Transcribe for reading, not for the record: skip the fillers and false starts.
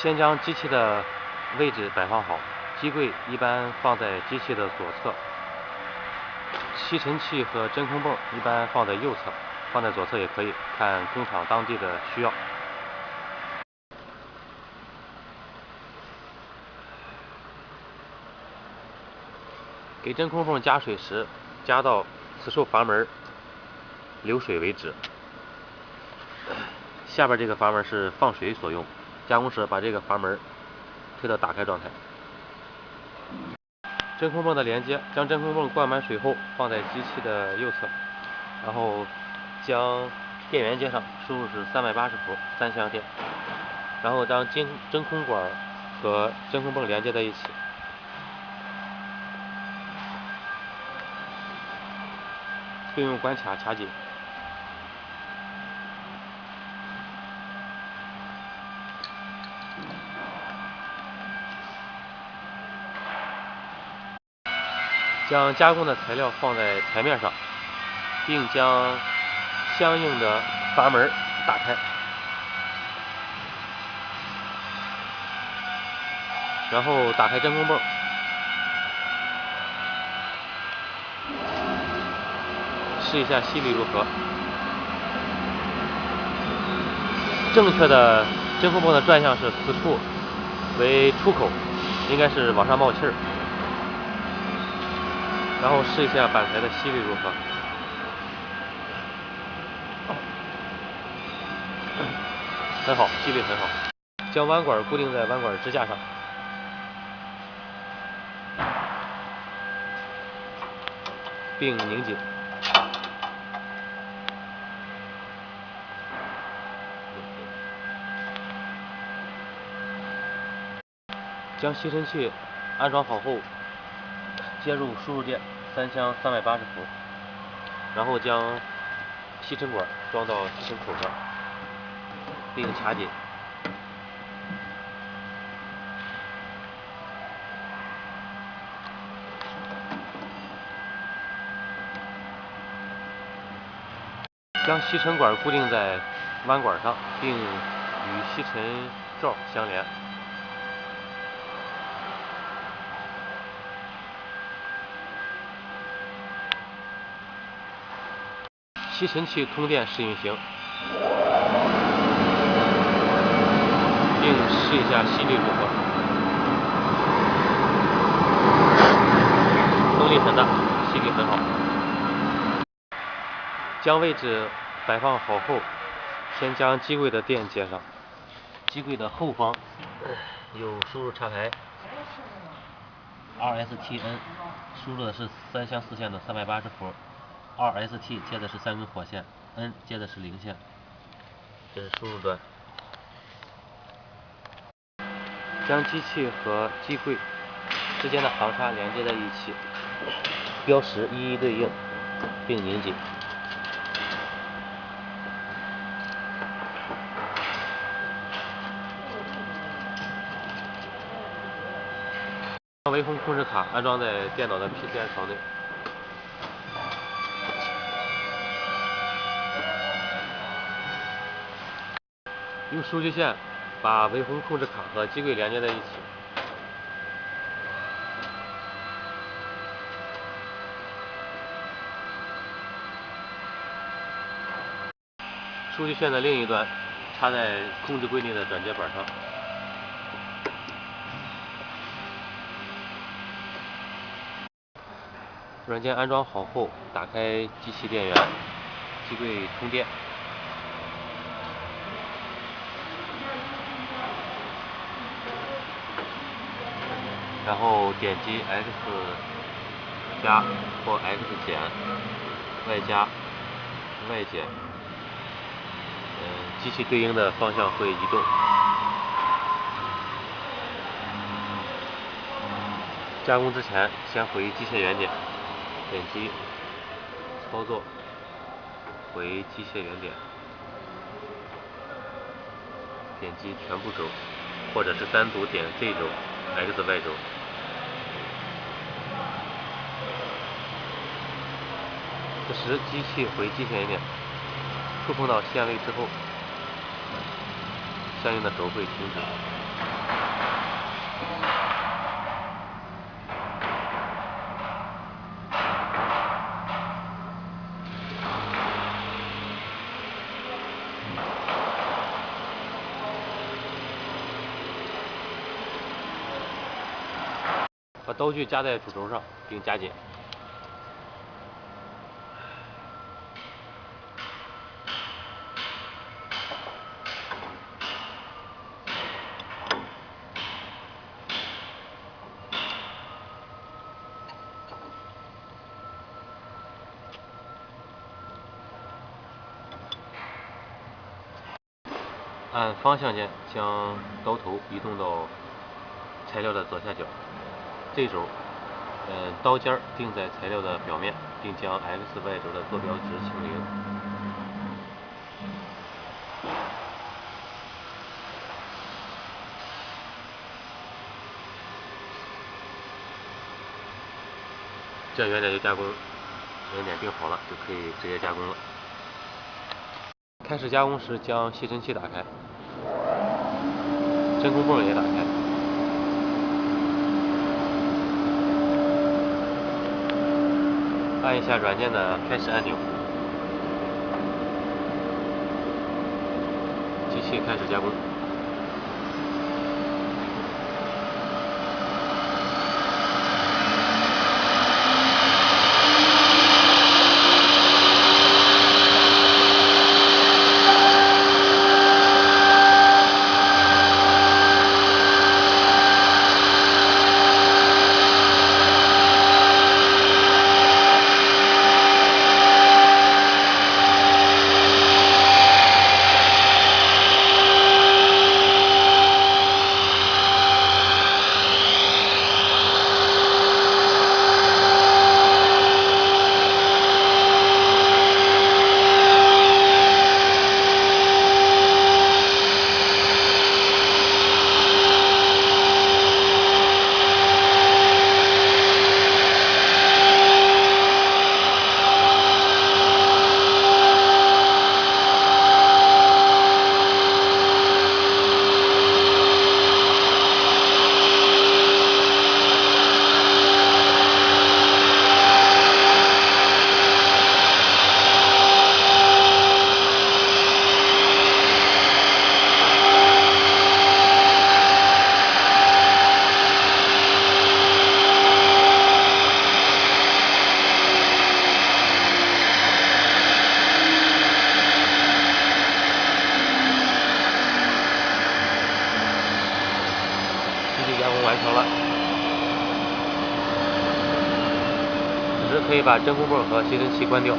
先将机器的位置摆放好，机柜一般放在机器的左侧，吸尘器和真空泵一般放在右侧，放在左侧也可以，看工厂当地的需要。给真空泵加水时，加到磁受阀门流水为止。下边这个阀门是放水所用，加工时把这个阀门推到打开状态。真空泵的连接，将真空泵灌满水后放在机器的右侧，然后将电源接上，输入是380伏3相电，然后将真空管和真空泵连接在一起。并用关卡卡紧。将加工的材料放在台面上，并将相应的阀门打开，然后打开真空泵，试一下吸力如何。正确的真空泵的转向是此处为出口，应该是往上冒气儿。然后试一下板材的吸力如何。很好，吸力很好。将弯管固定在弯管支架上，并拧紧。将吸尘器安装好后，接入输入电3箱380伏，然后将吸尘管装到吸尘口上，并卡紧。将吸尘管固定在弯管上，并与吸尘罩相连。吸尘器通电试运行，并试一下吸力如何。风力很大，吸力很好。将位置摆放好后，先将机柜的电接上。机柜的后方有输入插排 2STN， 输入的是3箱4线的380伏。2ST 接的是3根火线 ，N 接的是零线，这是输入端。将机器和机柜之间的行插连接在一起，标识一一对应，并拧紧。将微风控制卡安装在电脑的 PCI 槽内。用数据线把微风控制卡和机柜连接在一起。数据线的另一端插在控制柜内的转接板上。软件安装好后，打开机器电源，机柜通电。然后点击 X 加或 X 减，Y 加 Y 减，机器对应的方向会移动。加工之前，先回机械原点，点击操作，回机械原点，点击全部轴，或者是单独点 Z 轴、X、Y 轴。此时机器回机械原点，触碰到线位之后，相应的轴会停止。把刀具夹在主轴上，并夹紧。按方向键将刀头移动到材料的左下角，Z 轴，刀尖定在材料的表面，并将 X、Y 轴的坐标值清零。这样原点就加工，原点定好了，就可以直接加工了。开始加工时，将吸尘器打开，真空泵也打开，按一下软件的开始按钮，机器开始加工。加工完成了，此时可以把真空泵和吸尘器关掉。